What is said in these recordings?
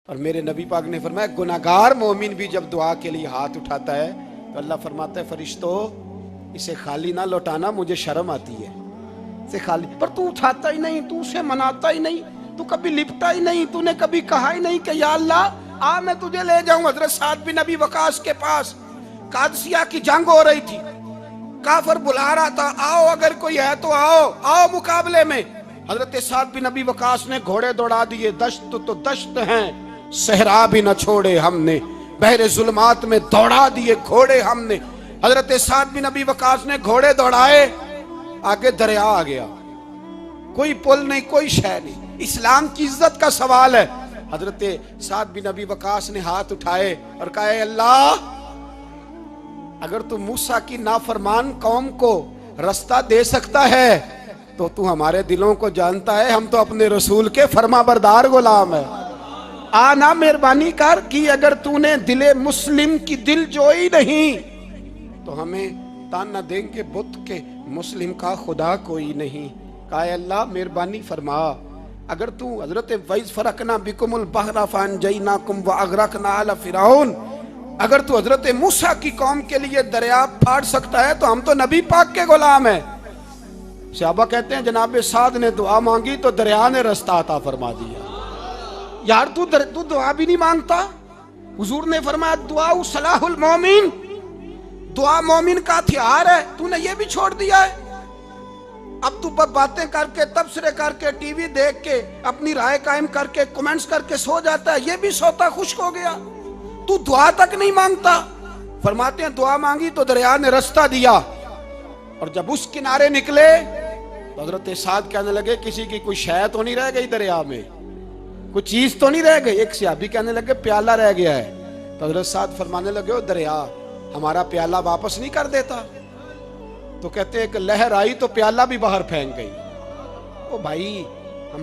और मेरे नबी पाक ने फरमाया गुनाहगार मोमिन भी जब दुआ के लिए हाथ उठाता है तो अल्लाह फरमाता है फरिश्तों इसे खाली ना लौटाना, मुझे शर्म आती है इसे खाली। पर तू उठाता ही नहीं, तू उसे मनाता ही नहीं, तू कभी लिपटा ही नहीं, तूने कभी कहा ही नहीं कि या अल्लाह आ मैं तुझे ले जाऊं। हजरत साद बिन नबी वकास के पास कादसिया की जंग हो रही थी, काफर बुला रहा था आओ अगर कोई है तो आओ, आओ मुकाबले में। हजरत साद बिन नबी वकास ने घोड़े दौड़ा दिए, दश्त तो दश्त हैं सहरा भी न छोड़े हमने, बहरे जुल्मात में दौड़ा दिए घोड़े हमने। हजरत साद बिन नबी वकास ने घोड़े दौड़ाए, आगे दरिया आ गया, कोई पुल नहीं कोई शय नहीं, इस्लाम की इज्जत का सवाल है। हजरत साद बिन नबी वकास ने हाथ उठाए और कहा अल्लाह अगर तू मूसा की नाफरमान कौम को रास्ता दे सकता है तो तू हमारे दिलों को जानता है, हम तो अपने रसूल के फरमाबरदार गुलाम है। आना मेहरबानी कर कि अगर तूने दिले मुस्लिम की दिल जोई नहीं तो हमें ताना देंगे बुत के मुस्लिम का खुदा कोई नहीं। कहा अल्लाह मेहरबानी फरमा, अगर तू हजरत वैज फरकना बिकुमुल बहरा फअनजयनाकुम व अगरकना आला फिरौन, अगर तू हजरत मूसा की कौम के लिए दरिया फाड़ सकता है तो हम तो नबी पाक के गुलाम है। सहाबा कहते हैं जनाब साद ने दुआ मांगी तो दरिया ने रास्ता अता फरमा दिया। यार तू दुआ भी नहीं मांगता। हुजूर ने फरमाया दुआ सलाहुल मोमिन, दुआ मोमिन का हथियार है, तूने ये भी छोड़ दिया है। अब तू बातें करके तबसरे करके टीवी देख के अपनी राय कायम करके कमेंट्स करके सो जाता है, ये भी सोता खुश्क हो गया, तू दुआ तक नहीं मांगता। फरमाते हैं दुआ मांगी तो दरिया ने रास्ता दिया, और जब उस किनारे निकले तो हजरत साद कहने लगे किसी की कोई शय तो नहीं रह गई दरिया में, कुछ चीज तो नहीं रह गई। एक सहाबी कहने लगे प्याला रह गया है। तो हजरत साद फरमाने लगे ओ दरिया हमारा प्याला वापस नहीं कर देता। तो कहते एक लहर आई तो प्याला भी बाहर फेंक गई। ओ भाई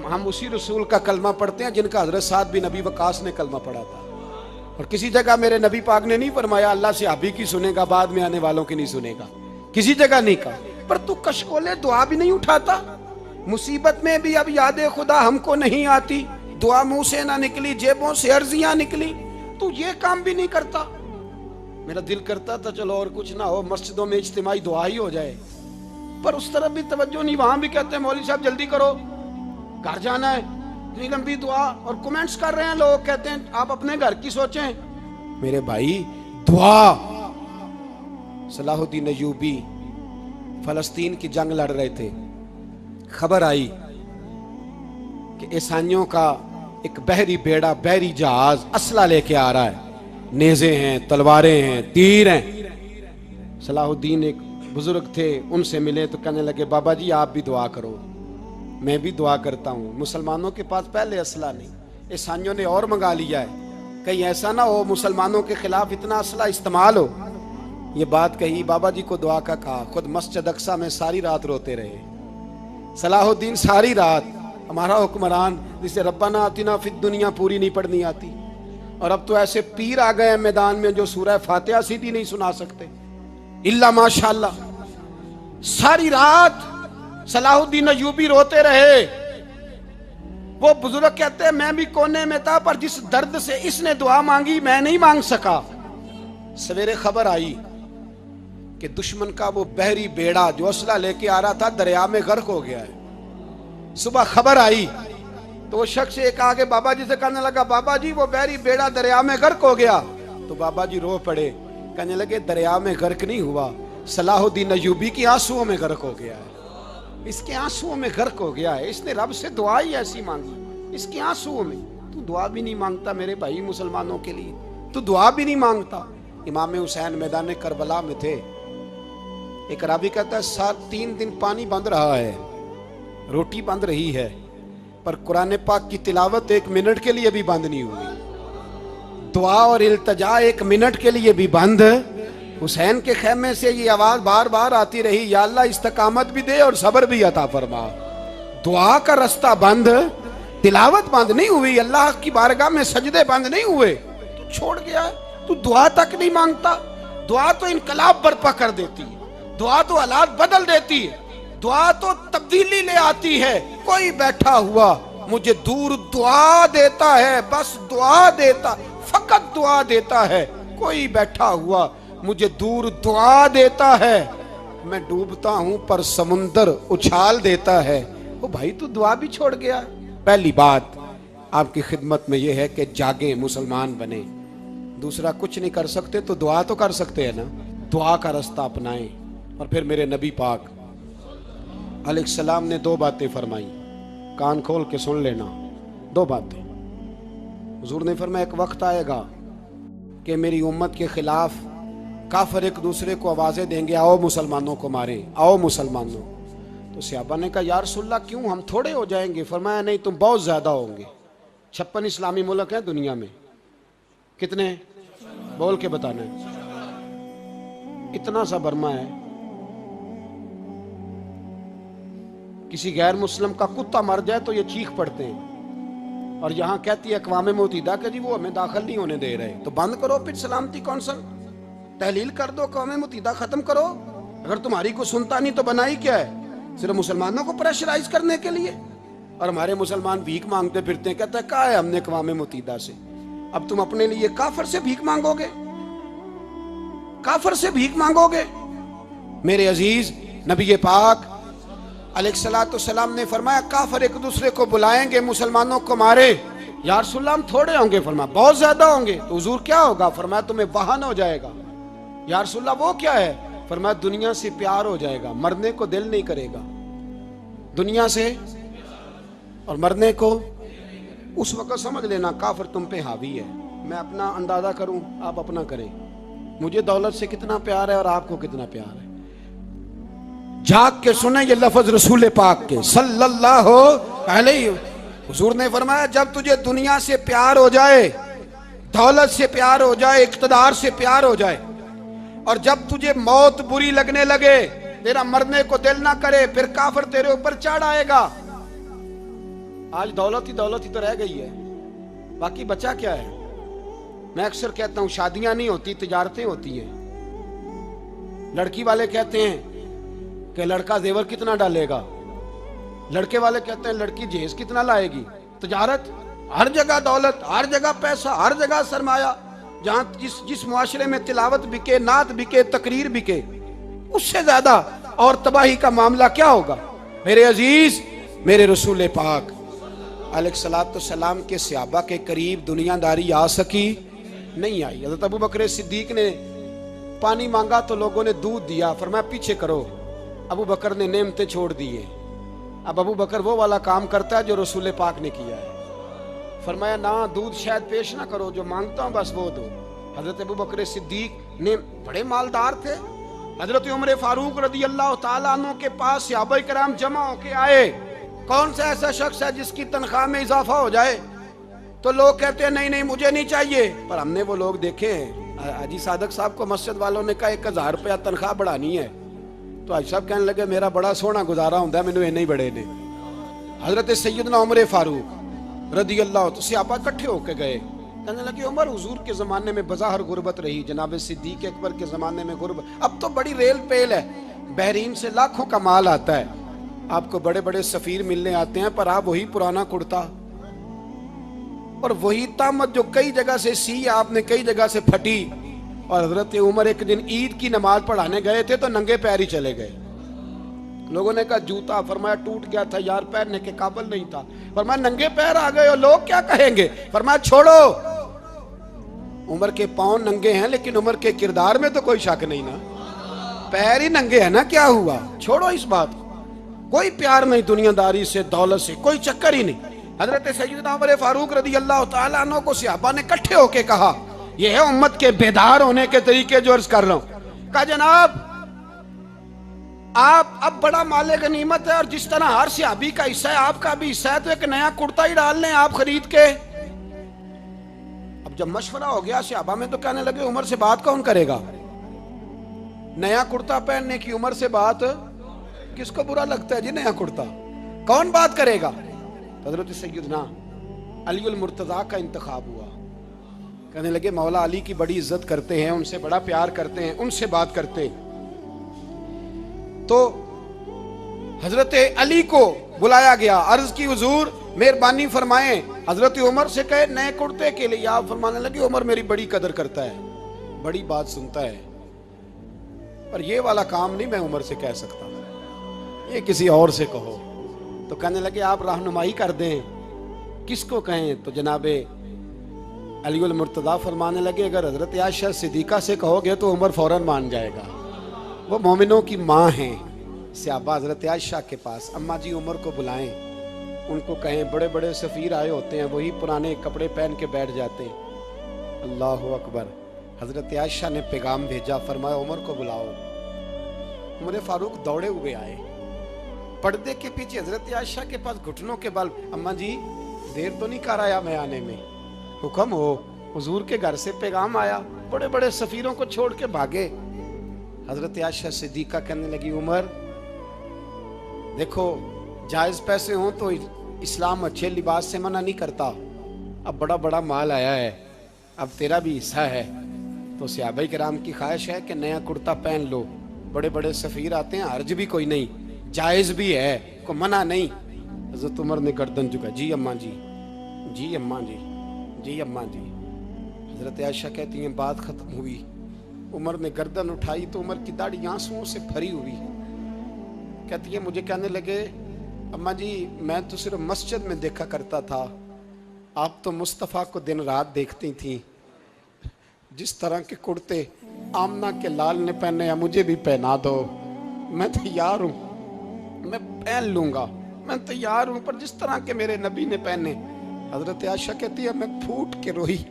हम उसी रसूल का कलमा पढ़ते हैं जिनका हजरत साद बिन नबी वकास ने कलमा पढ़ा था। और किसी जगह मेरे नबी पाक ने नहीं फरमाया अल्लाह सहाबी की सुनेगा बाद में आने वालों की नहीं सुनेगा, किसी जगह नहीं कहा। पर तू कशकोले दुआ भी नहीं उठाता, मुसीबत में भी अब याद खुदा हमको नहीं आती, दुआ मुंह से ना निकली जेबों से अर्जियां निकली, तू ये काम भी नहीं करता। मेरा दिल करता था चलो और कुछ ना हो मस्जिदों में इज्तिमाई दुआ ही हो जाए, पर उस तरफ भी तवज्जो नहीं। वहां भी कहते हैं मौलवी साहब जल्दी करो घर जाना है, इतनी लंबी दुआ, और कमेंट्स कर रहे हैं लोग, कहते हैं आप अपने घर की सोचें। मेरे भाई दुआ, सलाहुद्दीन अय्यूबी फलस्तीन की जंग लड़ रहे थे, खबर आई कि ईसाइयों का एक बहरी बेड़ा बहरी जहाज असला लेके आ रहा है, नेज़े हैं तलवारें हैं तीर हैं। सलाहुद्दीन एक बुजुर्ग थे, उनसे मिले तो कहने लगे बाबा जी आप भी दुआ करो। मैं भी दुआ करता हूँ, मुसलमानों के पास पहले असला नहीं, ईसाइयों ने और मंगा लिया है, कहीं ऐसा ना हो मुसलमानों के खिलाफ इतना असला इस्तेमाल हो। ये बात कही, बाबा जी को दुआ का कहा, खुद मस्जिद अक्सा में सारी रात रोते रहे। सलाहुद्दीन सारी रात, हमारा हुक्मरान जिसे रब्बाना आतिना फिद दुनिया पूरी नहीं पढ़नी आती, और अब तो ऐसे पीर आ गए मैदान में जो सूरह फातिहा सीधी नहीं सुना सकते इल्ला माशाअल्लाह। सारी रात सलाहुद्दीन अय्यूबी रोते रहे। वो बुजुर्ग कहते हैं मैं भी कोने में था, पर जिस दर्द से इसने दुआ मांगी मैं नहीं मांग सका। सवेरे खबर आई कि दुश्मन का वो बहरी बेड़ा जो असला लेके आ रहा था दरिया में गर्क हो गया है। सुबह खबर आई तो वो शख्स एक आगे बाबा जी से कहने लगा बाबा जी वो बहरी बेड़ा दरिया में गर्क हो गया। तो बाबा जी रो पड़े, कहने लगे दरिया में गर्क नहीं हुआ, सलाहुद्दीन अय्यूबी की आंसुओं में गर्क हो गया है, इसके आंसुओं में गर्क हो गया है, इसने रब से दुआ ही ऐसी मांगी इसके आंसुओं में। तू दुआ भी नहीं मांगता मेरे भाई मुसलमानों के लिए, तू दुआ भी नहीं मांगता। इमाम हुसैन मैदान करबला में थे, एक रावी कहता है 3 दिन पानी बंद रहा है, रोटी बंद रही है, पर कुरान पाक की तिलावत 1 मिनट के लिए भी बंद नहीं हुई, दुआ और इल्तजा 1 मिनट के लिए भी बंद। हुसैन के खेमे से ये आवाज बार बार आती रही या अल्लाह इस्तकामत भी दे और सब्र भी अता फरमा। दुआ का रास्ता बंद, तिलावत बंद नहीं हुई, अल्लाह की बारगाह में सजदे बंद नहीं हुए, तू छोड़ गया, तू दुआ तक नहीं मांगता। दुआ तो इनकलाब बर्पा कर देती है, दुआ तो हालात बदल देती है, दुआ तो तब्दीली ले आती है। कोई बैठा हुआ मुझे दूर दुआ देता है, बस दुआ देता, फकत दुआ देता है। कोई बैठा हुआ मुझे दूर दुआ देता है, मैं डूबता हूं पर समुंदर उछाल देता है। ओ भाई तू दुआ भी छोड़ गया। पहली बात आपकी खिदमत में यह है कि जागे, मुसलमान बने। दूसरा कुछ नहीं कर सकते तो दुआ तो कर सकते हैं ना, दुआ का रास्ता अपनाएं। और फिर मेरे नबी पाक अलैहिस्सलाम ने दो बातें फरमाई, कान खोल के सुन लेना। दो बातें हुजूर ने फरमाया, एक वक्त आएगा कि मेरी उम्मत के खिलाफ काफिर एक दूसरे को आवाजें देंगे, आओ मुसलमानों को मारें, आओ मुसलमानों। तो सहाबा ने कहा, या रसूलल्लाह क्यों, हम थोड़े हो जाएंगे? फरमाया, नहीं तुम बहुत ज्यादा होंगे। 56 इस्लामी मुल्क हैं दुनिया में, कितने बोल के बताना है? इतना सा बर्मा है, किसी गैर मुस्लिम का कुत्ता मर जाए तो ये चीख पड़ते हैं। और यहां कहती है अक़वाम मुत्तहिदा कि जी वो हमें दाखिल नहीं होने दे रहे। तो बंद करो फिर सलामती कौंसिल, तहलील कर दो, अक़वाम मुत्तहिदा खत्म करो। अगर तुम्हारी को सुनता नहीं तो बनाई क्या है? सिर्फ मुसलमानों को प्रेशराइज करने के लिए। और हमारे मुसलमान भीख मांगते फिरते हैं, कहते हैं कहा है हमने अक़वाम मुत्तहिदा से। अब तुम अपने लिए काफिर से भीख मांगोगे, काफिर से भीख मांगोगे? मेरे अजीज नबी पाक अलैहिस्सलाम ने फरमाया, काफिर एक दूसरे को बुलाएंगे मुसलमानों को मारे। या रसूलल्लाह हम थोड़े होंगे? फरमाया बहुत ज्यादा होंगे। तो हुजूर क्या होगा? फरमाया तुम्हें वाहन हो जाएगा। या रसूलल्लाह वो क्या है? फरमाया दुनिया से प्यार हो जाएगा, मरने को दिल नहीं करेगा। दुनिया से और मरने को, उस वक्त समझ लेना काफिर तुम पे हावी है। मैं अपना अंदाजा करूं, आप अपना करें। मुझे दौलत से कितना प्यार है और आपको कितना प्यार है। जाग के सुने ये लफ्ज रसूल पाक के सल्लल्लाहु अलैहि। हुजूर ने फरमाया, जब तुझे दुनिया से प्यार हो जाए, दौलत से प्यार हो जाए, इक़्तिदार से प्यार हो जाए, और जब तुझे मौत बुरी लगने लगे, तेरा मरने को दिल ना करे, फिर काफिर तेरे ऊपर चढ़ आएगा। आज दौलत ही तो रह गई है, बाकी बचा क्या है? मैं अक्सर कहता हूं शादियां नहीं होती, तिजारतें होती हैं। लड़की वाले कहते हैं कि लड़का जेवर कितना डालेगा, लड़के वाले कहते हैं लड़की जहेज कितना लाएगी। तिजारत, हर जगह दौलत, हर जगह पैसा, हर जगह सरमाया। जहां जिस मुआशरे में तिलावत बिके, नात बिके, तकरीर बिके, उससे ज्यादा और तबाही का मामला क्या होगा? मेरे अजीज, मेरे रसूल पाक अलैहिस्सलाम के सहाबा के करीब दुनियादारी आ सकी नहीं आई। हज़रत अबू बकर सिद्दीक ने पानी मांगा तो लोगों ने दूध दिया, फरमाया पीछे करो। अबू बकर ने नेमतें छोड़ दिए। अब अबू बकर वो वाला काम करता है जो रसूल पाक ने किया है। फरमाया ना, दूध शायद पेश ना करो, जो मांगता हूं बस वो दो। हजरत अबू बकर सिद्दीक ने बड़े मालदार थे। हजरत उमर फारूक रदी अल्लाह तआला अन्हु के पास सहाबा किराम जमा होके आए। कौन सा ऐसा शख्स है जिसकी तनख्वाह में इजाफा हो जाए? तो लोग कहते हैं नहीं नहीं मुझे नहीं चाहिए। पर हमने वो लोग देखे हैं, हाजी सादक साहब को मस्जिद वालों ने कहा 1000 रुपया तनख्वाह बढ़ानी है, तो हाजी साहब कहने लगे मेरा बड़ा सोहना गुजारा होंदा है, मैनू इन्ने ही बड़े ने। हजरत सैयदना उमर फारूक रदी अल्लाह तो सहाबा इकट्ठे होके गए, कहने लगे उमर हुजूर के जमाने में बज़ाहिर गुर्बत रही, जनाब सिद्दीक अकबर के जमाने में गुर्बत, अब तो बड़ी रेल पेल है, बहरीन से लाखों का माल आता है, आपको बड़े बड़े सफीर मिलने आते हैं, पर आप वही पुराना कुर्ता और वही तामत जो कई जगह से सी आपने कई जगह से फटी। और हजरत उमर एक दिन ईद की नमाज पढ़ाने गए थे तो नंगे पैर ही चले गए। लोगों ने कहा जूता, फरमाया टूट गया था यार, पहनने के काबिल नहीं था। फरमाया नंगे पैर आ गए हो, लोग क्या कहेंगे? फरमाया छोड़ो, उमर के पांव नंगे हैं लेकिन उमर के किरदार में तो कोई शक नहीं ना, पैर ही नंगे है ना, क्या हुआ? छोड़ो इस बात को, कोई प्यार नहीं दुनियादारी से, दौलत से, कोई चक्कर ही नहीं। हजरत सैयदना उमर फारूक रदी अल्लाह तआला अन्हु को सहाबा ने इकट्ठे होके कहा, यह है उम्मत के बेदार होने के तरीके जो अर्ज कर रहा हूं। कहा जनाब आप अब बड़ा माले गनीमत है और जिस तरह हर सहाबी का हिस्सा है आपका भी हिस्सा है, तो एक नया कुर्ता ही डाल लें आप खरीद के। अब जब मशवरा हो गया सहाबा में तो कहने लगे उमर से बात कौन करेगा? नया कुर्ता पहनने की उमर से बात किसको बुरा लगता है जी? नया कुर्ता कौन बात करेगा? हजरत सैयदना अली मुर्तजा का इंतखाब हुआ। कहने लगे मौला अली की बड़ी इज्जत करते हैं, उनसे बड़ा प्यार करते हैं, उनसे बात करते। तो हजरत अली को बुलाया गया, अर्ज की हुजूर मेहरबानी फरमाएं। हजरत उमर से कहे नए कुर्ते के लिए, आप फरमाने लगे उमर मेरी बड़ी कदर करता है, बड़ी बात सुनता है, पर ये वाला काम नहीं मैं उमर से कह सकता, ये किसी और से कहो। तो कहने लगे आप रहनुमाई कर दें, किसको कहें? तो जनाबे अलीउल मुर्तदा फरमाने लगे अगर हजरत आयशा सिद्दीका से कहोगे तो उमर फौरन मान जाएगा, वो मोमिनों की माँ हैं। सहाबा हजरत आयशा के पास, अम्मा जी उमर को बुलाएं, उनको कहें बड़े बड़े सफ़ीर आए होते हैं, वही पुराने कपड़े पहन के बैठ जाते हैं। अल्लाह अकबर। हजरत आयशा ने पैगाम भेजा, फरमाया उमर को बुलाओ। उमर फारूक दौड़े हुए आए, पर्दे के पीछे हजरत आयशा के पास घुटनों के बल, अम्मा जी देर तो नहीं कर आया मैं आने में? हुक्म हो, हुजूर के घर से पैगाम आया, बड़े बड़े सफीरों को छोड़ के भागे। हजरत आयशा सिद्दीका कहने लगी उमर देखो जायज पैसे हो तो इस्लाम अच्छे लिबास से मना नहीं करता, अब बड़ा बड़ा माल आया है, अब तेरा भी हिस्सा है, तो सहाबाए किराम की ख्वाहिश है कि नया कुर्ता पहन लो, बड़े बड़े सफीर आते हैं, हर्ज भी कोई नहीं, जायज भी है, को मना नहीं। हजरत उमर ने गर्दन झुका, जी अम्मा जी, जी अम्मा जी, जी अम्मा जी। हजरत आयशा कहती हैं बात खत्म हुई, उमर ने गर्दन उठाई तो उमर की दाढ़ी आंसुओं से भरी हुई, कहती है मुझे कहने लगे अम्मा जी मैं तो सिर्फ मस्जिद में देखा करता था, आप तो मुस्तफ़ा को दिन रात देखती थी, जिस तरह के कुर्ते आमना के लाल ने पहने हैं मुझे भी पहना दो, मैं तैयार हूँ, मैं पहन लूँगा, मैं तैयार हूँ, पर जिस तरह के मेरे नबी ने पहने। हजरत आयशा कहती है मैं फूट के रोई,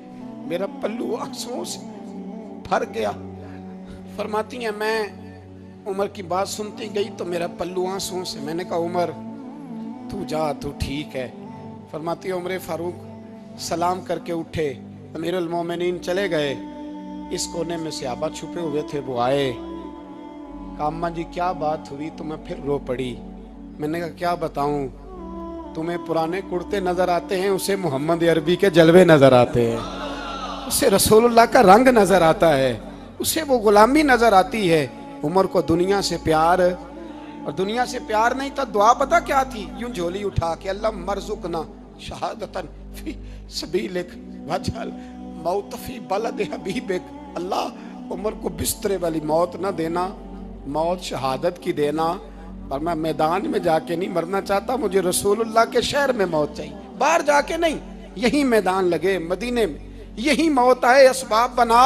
मेरा पल्लू आंसुओं से भर गया। फरमाती हैं मैं उमर की बात सुनती गई तो मेरा पल्लू आंसुओं से, मैंने कहा उमर तू जा, तू ठीक है। फरमाती है उमर फारूक सलाम करके उठे, अमीरुल मोमिनीन चले गए, इस कोने में सहाबा छुपे हुए थे, वो आए, कहा अम्मा जी क्या बात हुई? तो मैं फिर रो पड़ी। मैंने कहा क्या बताऊं, तुम्हें पुराने कुर्ते नजर आते हैं, उसे मोहम्मद अरबी के जलवे नजर आते हैं, उसे रसूलुल्लाह का रंग नजर आता है, उसे वो गुलामी नजर आती है। उमर को दुनिया से प्यार, और दुनिया से प्यार नहीं था, दुआ पता क्या थी? यूं झोली उठा के अल्लाह मरजुकना शहादतन फी सबीलिक वजल मौत फी बलद हबीबिक, अल्लाह उमर को बिस्तरे वाली मौत ना देना, मौत शहादत की देना, और मैं मैदान में जाके नहीं मरना चाहता, मुझे रसूलुल्लाह के शहर में मौत चाहिए, बाहर जाके नहीं, यही मैदान लगे मदीने में, यही मौत आए, असबाब बना,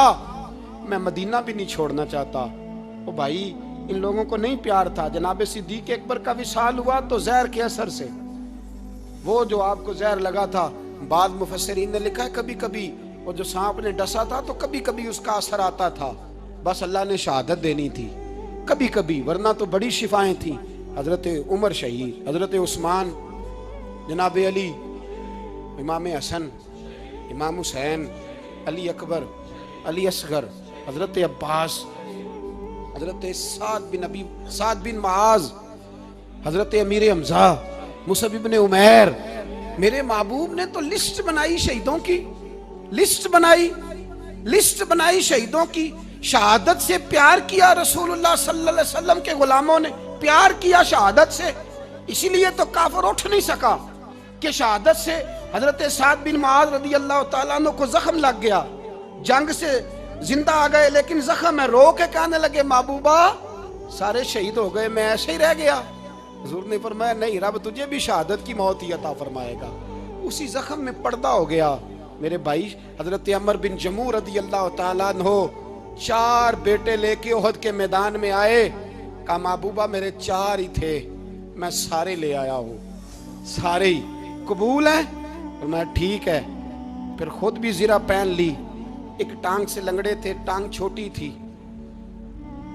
मैं मदीना भी नहीं छोड़ना चाहता। ओ भाई इन लोगों को नहीं प्यार था। जनाब सिद्दीक अकबर का विसाल हुआ तो जहर के असर से, वो जो आपको जहर लगा था, बाद मुफस्सिरीन ने लिखा है कभी कभी वो जो सांप ने डसा था तो कभी कभी उसका असर आता था, बस अल्लाह ने शहादत देनी थी कभी कभी, वरना तो बड़ी शिफाएं थी। हजरत उमर शहीद, हजरत उस्मान, जनाब अली, इमाम हसन, इमाम हुसैन, अली अकबर, अली असगर, हजरत अब्बास, हजरत साद बिन माज, हजरत अमीर हमजा, मुसअब इब्न उमैर। मेरे महबूब ने तो लिस्ट बनाई शहीदों की, लिस्ट बनाई शहीदों की। शहादत से प्यार किया रसूलुल्लाह सल्लल्लाहु अलैहि वसल्लम के गुलामों ने, प्यार किया शहादत से, इसीलिए तो काफिर उठ नहीं सका कि शहादत से हजरत साद बिन मुआज रदी अल्लाह तआला अन्हु को जख्म लग गया, जंग से जिंदा आ गए लेकिन जख्म है, रो के कहने लगे महबूबा सारे शहीद हो गए, मैं ऐसे ही रह गया। हुजूर ने फरमाया नहीं, रब तुझे भी शहादत की मौत ही अता फरमाएगा। उसी जख्म में पर्दा हो गया। मेरे भाई हजरत अमर बिन जमूह रदी अल्लाह तआला अन्हु 4 बेटे लेके ओहद के मैदान में आए, कहा महबूबा मेरे 4 ही थे, मैं सारे ले आया हूँ, सारे ही कबूल है? और मैं ठीक है। फिर खुद भी जीरा पहन ली, एक टांग से लंगड़े थे, टांग छोटी थी।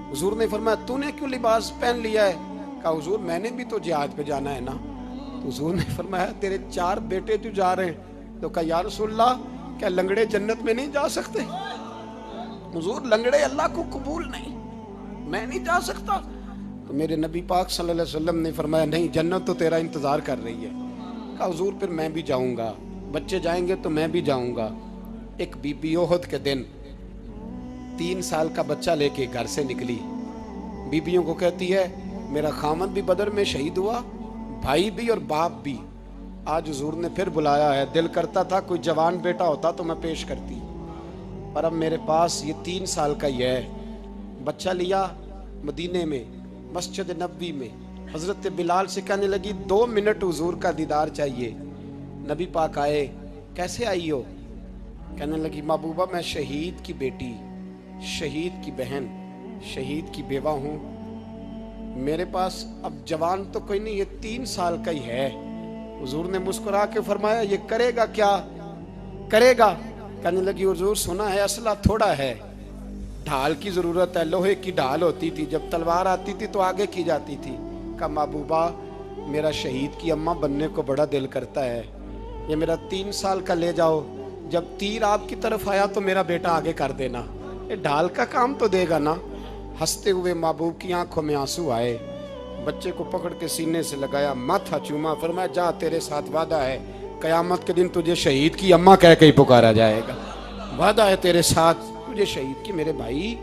हुजूर ने फरमाया तूने क्यों लिबास पहन लिया है? कहा हुजूर मैंने भी तो जिहाद पे जाना है ना। तो हुजूर ने फरमाया तेरे 4 बेटे जो जा रहे हैं। तो कहा या रसूलल्लाह क्या लंगड़े जन्नत में नहीं जा सकते? हुजूर लंगड़े अल्लाह को कबूल नहीं, मैं नहीं जा सकता। तो मेरे नबी पाक सल्लल्लाहु अलैहि वसल्लम ने फरमाया नहीं, जन्नत तो तेरा इंतजार कर रही है। कहा हुजूर फिर मैं भी जाऊंगा, बच्चे जाएंगे तो मैं भी जाऊंगा। एक बीबी ओहद के दिन 3 साल का बच्चा लेके घर से निकली, बीबियों को कहती है मेरा खामद भी बदर में शहीद हुआ, भाई भी और बाप भी, आज हुजूर ने फिर बुलाया है। दिल करता था कोई जवान बेटा होता तो मैं पेश करती, पर अब मेरे पास ये 3 साल का ही है। बच्चा लिया मदीने में, मस्जिद नबवी में, हजरत बिलाल से कहने लगी 2 मिनट हुजूर का दीदार चाहिए। नबी पाक आए, कैसे आई हो? कहने लगी महबूबा मैं शहीद की बेटी, शहीद की बहन, शहीद की बेवा हूँ। मेरे पास अब जवान तो कोई नहीं, ये 3 साल का ही है। हुजूर ने मुस्कुरा के फरमाया ये करेगा क्या करेगा? कहने लगी हुजूर सुना है असला थोड़ा है, ढाल की जरूरत है। लोहे की ढाल होती थी, जब तलवार आती थी तो आगे की जाती थी। कहा महबूबा मेरा शहीद की अम्मा बनने को बड़ा दिल करता है, ये मेरा 3 साल का ले जाओ, जब तीर आपकी तरफ आया तो मेरा बेटा आगे कर देना, ये ढाल का काम तो देगा ना। हंसते हुए महबूब की आंखों में आंसू आए, बच्चे को पकड़ के सीने से लगाया, माथा चूमा, फरमाया जा तेरे साथ वादा है, कयामत के दिन तुझे शहीद की अम्मा कह के ही पुकारा जाएगा। वादा है तेरे साथ, तुझे शहीद की। मेरे भाई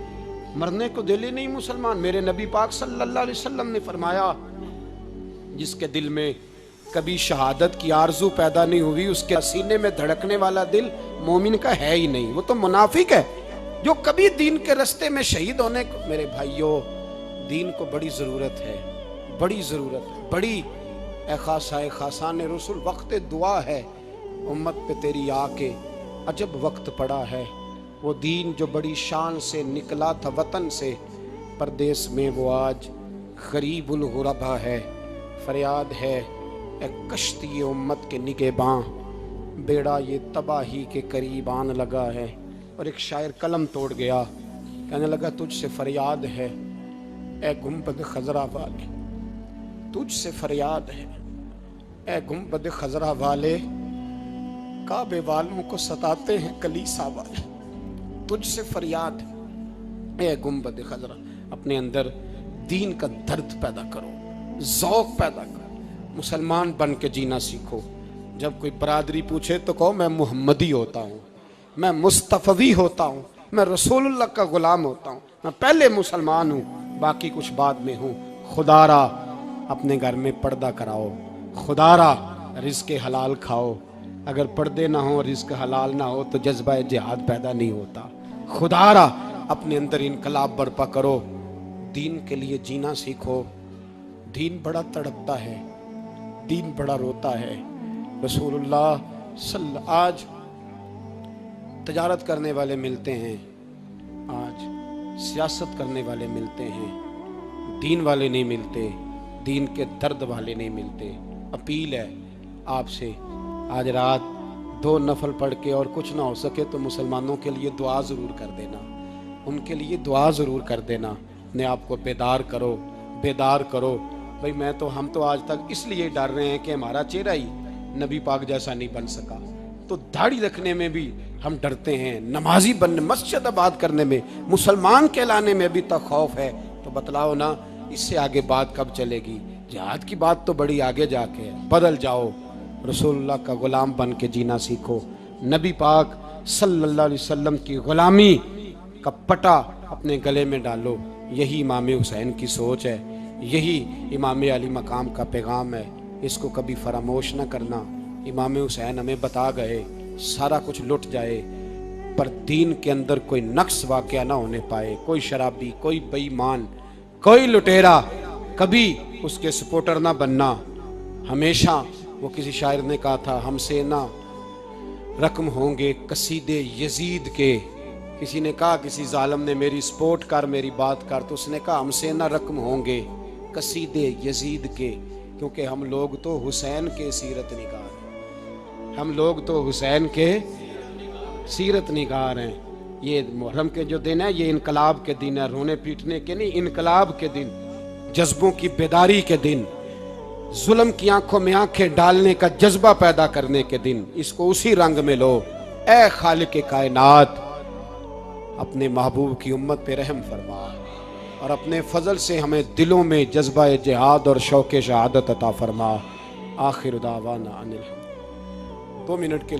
मरने को दिल ही नहीं मुसलमान। मेरे नबी पाक सल्लल्लाहु अलैहि वसल्लम ने फरमाया जिसके दिल में कभी शहादत की आरजू पैदा नहीं हुई, उसके सीने में धड़कने वाला दिल मोमिन का है ही नहीं, वो तो मुनाफिक है। जो कभी दीन के रास्ते में शहीद होने को, मेरे भाइयों दीन को बड़ी ज़रूरत है, बड़ी ज़रूरत है, बड़ी ए खासा खासान रसूल वक्त दुआ है उम्मत पे तेरी आके अजब वक्त पड़ा है। वो दीन जो बड़ी शान से निकला था वतन से परदेश में, वो आज गरीबुल गुरबा है। फरियाद है एक कश्ती उम्मत के निगेबां, बेड़ा ये तबाही के करीब आन लगा है। और एक शायर कलम तोड़ गया, कहने लगा तुझसे फरियाद है ए गुंबद खजरा वाले, तुझसे फरियाद है ए गुंबद खजरा वाले, काबे वालों को सताते हैं कलीसा वाले। तुझसे फरियाद ए गुंबद खजरा। अपने अंदर दीन का दर्द पैदा करो, ज़ौक़ पैदा करो, मुसलमान बन के जीना सीखो। जब कोई बरादरी पूछे तो कहो मैं मुहम्मदी होता हूँ, मैं मुस्तफ़वी होता हूँ, मैं रसूलुल्लाह का गुलाम होता हूँ, मैं पहले मुसलमान हूँ, बाकी कुछ बाद में हूँ। खुदारा अपने घर में पर्दा कराओ, खुदारा रिज़्क़ हलाल खाओ। अगर पर्दे ना हो, रिज़्क़ हलाल ना हो तो जज्बा जिहाद पैदा नहीं होता। खुदारा अपने अंदर इनकलाब बर्पा करो, दीन के लिए जीना सीखो। दीन बड़ा तड़पता है, दीन बड़ा रोता है। रसूलुल्लाह आज तजारत करने वाले मिलते हैं, आज सियासत करने वाले मिलते हैं, दीन वाले नहीं मिलते, दीन के दर्द वाले नहीं मिलते। अपील है आपसे, आज रात 2 नफल पढ़ के और कुछ ना हो सके तो मुसलमानों के लिए दुआ ज़रूर कर देना, उनके लिए दुआ ज़रूर कर देना। अपने आप को बेदार करो, बेदार करो। भाई हम तो आज तक इसलिए डर रहे हैं कि हमारा चेहरा ही नबी पाक जैसा नहीं बन सका, तो दाढ़ी रखने में भी हम डरते हैं, नमाजी बनने, मस्जिद आबाद करने में, मुसलमान कहलाने में अभी तक खौफ है। तो बतलाओ ना, इससे आगे बात कब चलेगी? जिहाद की बात तो बड़ी आगे जाके है। बदल जाओ, रसूलुल्लाह का गुलाम बन के जीना सीखो। नबी पाक सल्लल्लाहु अलैहि वसल्लम की गुलामी का पटा अपने गले में डालो। यही इमाम हुसैन की सोच है, यही इमाम अली मकाम का पैगाम है। इसको कभी फरामोश न करना। इमाम हुसैन हमें बता गए सारा कुछ लुट जाए पर दीन के अंदर कोई नक्स वाक़या ना होने पाए। कोई शराबी, कोई बेईमान, कोई लुटेरा कभी उसके सपोर्टर ना बनना। हमेशा वो किसी शायर ने कहा था, हमसे ना रकम होंगे कसीदे यजीद के। किसी ने कहा, किसी जालिम ने मेरी सपोर्ट कर, मेरी बात कर, तो उसने कहा हमसे ना रकम होंगे कसीदे यजीद के, क्योंकि हम लोग तो हुसैन के सीरत निगार हैं, हम लोग तो हुसैन के सीरत निगार हैं। ये मुहर्रम के जो दिन है, ये इनकलाब के दिन है, रोने पीटने के नहीं, इनकलाब के दिन, जज्बों की बेदारी के दिन, जुल्म की आंखों में आंखें डालने का जज्बा पैदा करने के दिन। इसको उसी रंग में लो। ए खालिक कायनात, अपने महबूब की उम्मत पे रहम फरमा और अपने फजल से हमें दिलों में जज्बा जिहाद और शौक़ शहादत अता फरमा। आखिर दावाना अनिल। 2 मिनट के